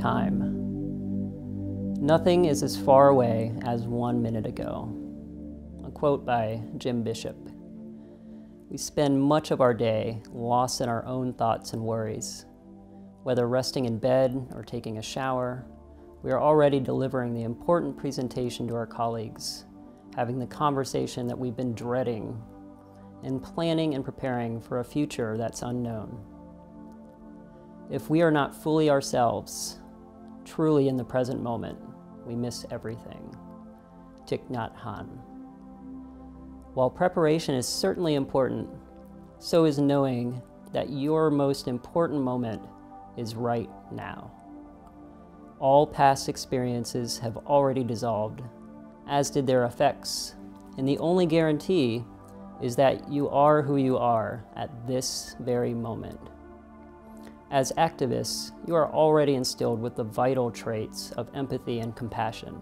time. Nothing is as far away as 1 minute ago. A quote by Jim Bishop. We spend much of our day lost in our own thoughts and worries. Whether resting in bed or taking a shower, we are already delivering the important presentation to our colleagues, having the conversation that we've been dreading, and planning and preparing for a future that's unknown. If we are not fully ourselves, truly in the present moment, we miss everything. Thich Nhat Hanh. While preparation is certainly important, so is knowing that your most important moment is right now. All past experiences have already dissolved, as did their effects, and the only guarantee is that you are who you are at this very moment. As activists, you are already instilled with the vital traits of empathy and compassion.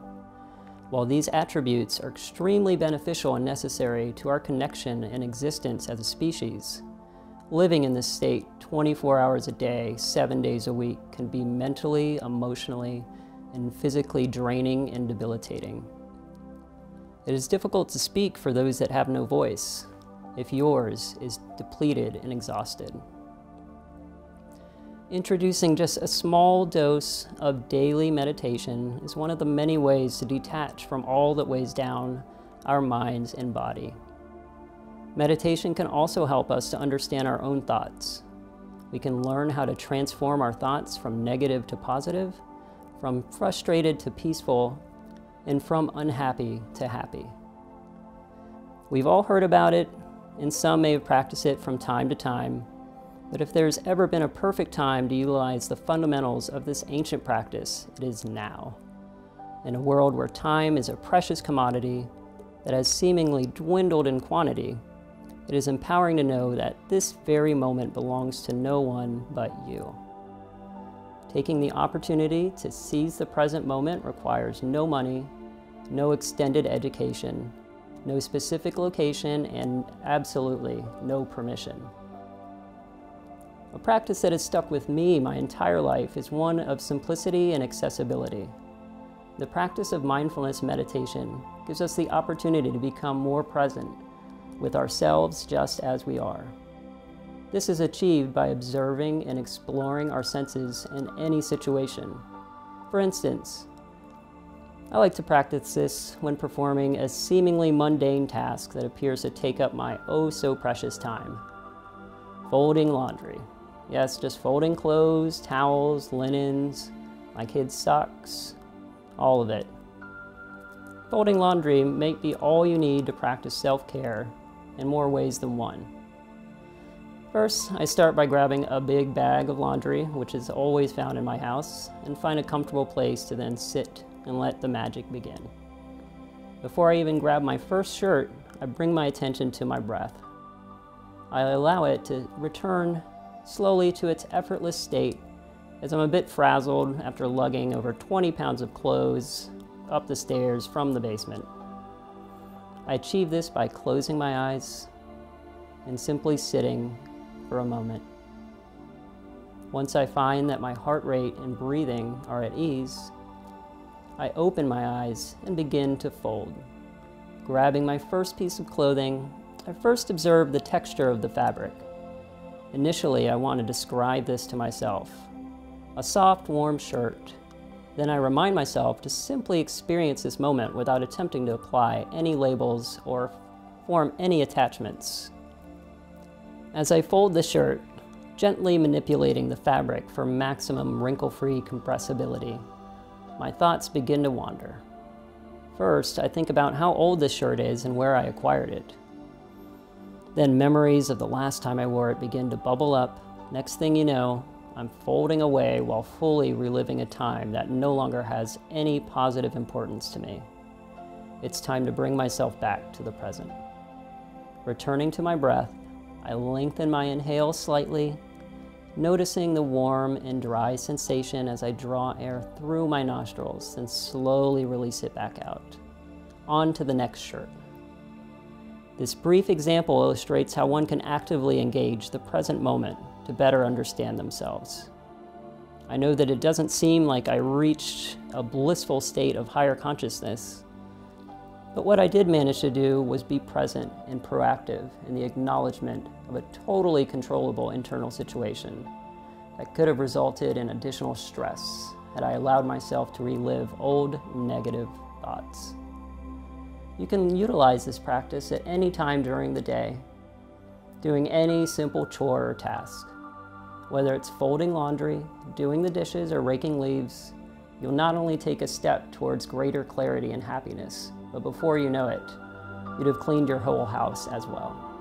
While these attributes are extremely beneficial and necessary to our connection and existence as a species, living in this state 24 hours a day, 7 days a week can be mentally, emotionally, and physically draining and debilitating. It is difficult to speak for those that have no voice, if yours is depleted and exhausted. Introducing just a small dose of daily meditation is one of the many ways to detach from all that weighs down our minds and body. Meditation can also help us to understand our own thoughts. We can learn how to transform our thoughts from negative to positive, from frustrated to peaceful, and from unhappy to happy. We've all heard about it, and some may have practiced it from time to time. But if there's ever been a perfect time to utilize the fundamentals of this ancient practice, it is now. In a world where time is a precious commodity that has seemingly dwindled in quantity, it is empowering to know that this very moment belongs to no one but you. Taking the opportunity to seize the present moment requires no money, no extended education, no specific location, and absolutely no permission. A practice that has stuck with me my entire life is one of simplicity and accessibility. The practice of mindfulness meditation gives us the opportunity to become more present with ourselves just as we are. This is achieved by observing and exploring our senses in any situation. For instance, I like to practice this when performing a seemingly mundane task that appears to take up my oh so precious time. Folding laundry. Yes, just folding clothes, towels, linens, my kids' socks, all of it. Folding laundry may be all you need to practice self-care in more ways than one. First, I start by grabbing a big bag of laundry, which is always found in my house, and find a comfortable place to then sit and let the magic begin. Before I even grab my first shirt, I bring my attention to my breath. I allow it to return slowly to its effortless state as I'm a bit frazzled after lugging over 20 pounds of clothes up the stairs from the basement. I achieve this by closing my eyes and simply sitting for a moment. Once I find that my heart rate and breathing are at ease, I open my eyes and begin to fold. Grabbing my first piece of clothing, I first observe the texture of the fabric. Initially, I want to describe this to myself. A soft, warm shirt. Then I remind myself to simply experience this moment without attempting to apply any labels or form any attachments. As I fold the shirt, gently manipulating the fabric for maximum wrinkle-free compressibility, my thoughts begin to wander. First, I think about how old this shirt is and where I acquired it. Then memories of the last time I wore it begin to bubble up. Next thing you know, I'm folding away while fully reliving a time that no longer has any positive importance to me. It's time to bring myself back to the present. Returning to my breath, I lengthen my inhale slightly, noticing the warm and dry sensation as I draw air through my nostrils, then slowly release it back out. On to the next shirt. This brief example illustrates how one can actively engage the present moment to better understand themselves. I know that it doesn't seem like I reached a blissful state of higher consciousness, but what I did manage to do was be present and proactive in the acknowledgement of a totally controllable internal situation that could have resulted in additional stress had I allowed myself to relive old negative thoughts. You can utilize this practice at any time during the day, doing any simple chore or task. Whether it's folding laundry, doing the dishes, or raking leaves, you'll not only take a step towards greater clarity and happiness, but before you know it, you'd have cleaned your whole house as well.